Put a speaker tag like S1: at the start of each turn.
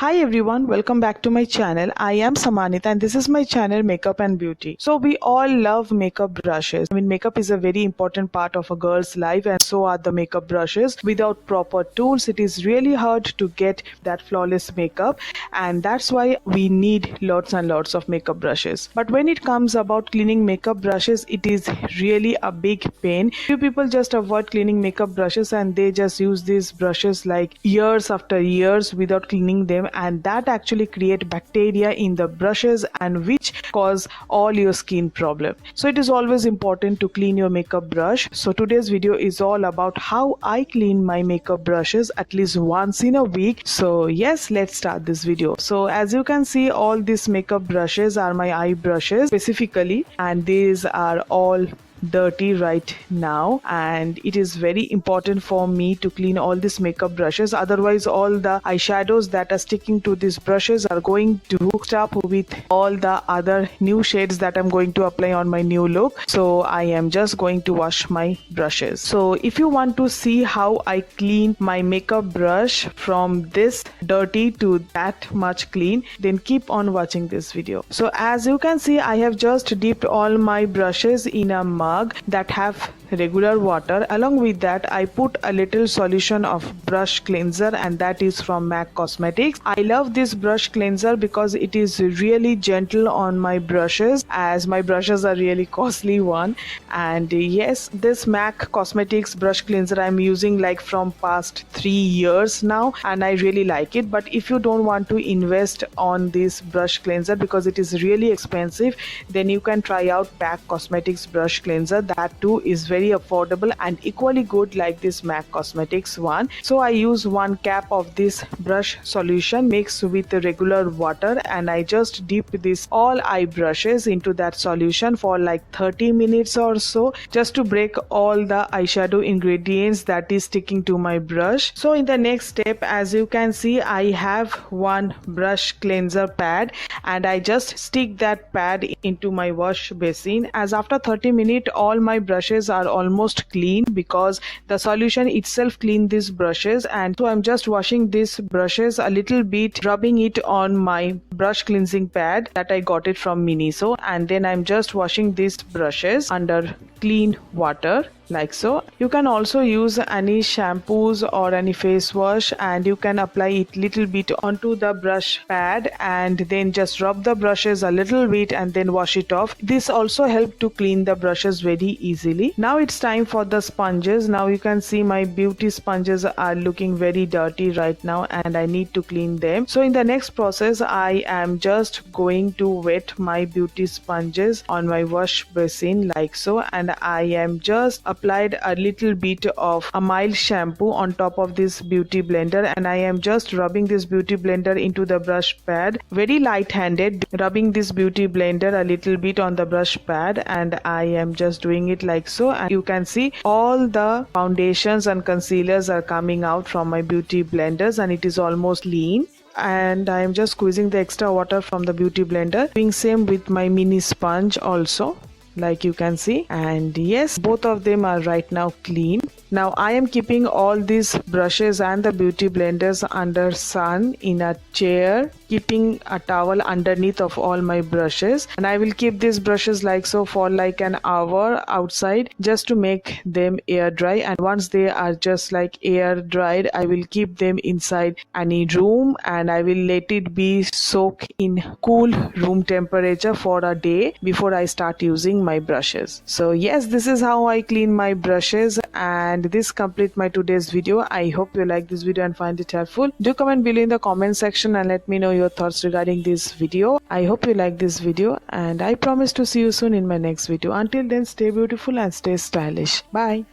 S1: Hi everyone, welcome back to my channel. I am Samanita and this is my channel Makeup and Beauty. So we all love makeup brushes. Makeup is a very important part of a girl's life and so are the makeup brushes. Without proper tools, it is really hard to get that flawless makeup, and that's why we need lots and lots of makeup brushes. But when it comes about cleaning makeup brushes, it is really a big pain. Few people just avoid cleaning makeup brushes and they just use these brushes like years after years without cleaning them, and that actually create bacteria in the brushes and which cause all your skin problem. So it is always important to clean your makeup brush. So today's video is all about how I clean my makeup brushes at least once in a week. So yes, let's start this video. So as you can see, all these makeup brushes are my eye brushes specifically, and these are all dirty right now, and it is very important for me to clean all these makeup brushes, otherwise all the eyeshadows that are sticking to these brushes are going to hook up with all the other new shades that I'm going to apply on my new look. So I am just going to wash my brushes. So if you want to see how I clean my makeup brush from this dirty to that much clean, then keep on watching this video. So as you can see, I have just dipped all my brushes in a mug that have regular water. Along with that, I put a little solution of brush cleanser, and that is from MAC Cosmetics. I love this brush cleanser because it is really gentle on my brushes, as my brushes are really costly one. And yes, this MAC Cosmetics brush cleanser I'm using like from past 3 years now, and I really like it. But if you don't want to invest on this brush cleanser because it is really expensive, then you can try out MAC Cosmetics brush cleanser. That too is very affordable and equally good like this MAC Cosmetics one. So I use 1 cap of this brush solution mixed with the regular water, and I just dip this all eye brushes into that solution for like 30 minutes or so, just to break all the eyeshadow ingredients that is sticking to my brush. So in the next step, as you can see, I have 1 brush cleanser pad, and I just stick that pad into my wash basin. As after 30 minutes, all my brushes are almost clean because the solution itself cleaned these brushes, and so I'm just washing these brushes a little bit, rubbing it on my brush cleansing pad that I got it from Miniso, and then I'm just washing these brushes under clean water like so. You can also use any shampoos or any face wash, and you can apply it little bit onto the brush pad and then just rub the brushes a little bit and then wash it off. This also helps to clean the brushes very easily. Now it's time for the sponges. Now you can see my beauty sponges are looking very dirty right now, and I need to clean them. So in the next process, I am just going to wet my beauty sponges on my wash basin like so, and I am just applied a little bit of a mild shampoo on top of this beauty blender, and I am just rubbing this beauty blender into the brush pad, very light-handed, rubbing this beauty blender a little bit on the brush pad, and I am just doing it like so. And you can see all the foundations and concealers are coming out from my beauty blenders, and it is almost lean. And I am just squeezing the extra water from the beauty blender, doing same with my mini sponge also, like you can see. And yes, both of them are right now clean. Now I am keeping all these brushes and the beauty blenders under sun in a chair, keeping a towel underneath of all my brushes, and I will keep these brushes like so for like an hour outside just to make them air dry. And once they are just like air dried, I will keep them inside any room, and I will let it be soak in cool room temperature for a day before I start using my brushes. So yes, this is how I clean my brushes, and this completes my today's video. I hope you like this video and find it helpful. Do comment below in the comment section and let me know your thoughts regarding this video. I hope you like this video, and I promise to see you soon in my next video. Until then, stay beautiful and stay stylish. Bye.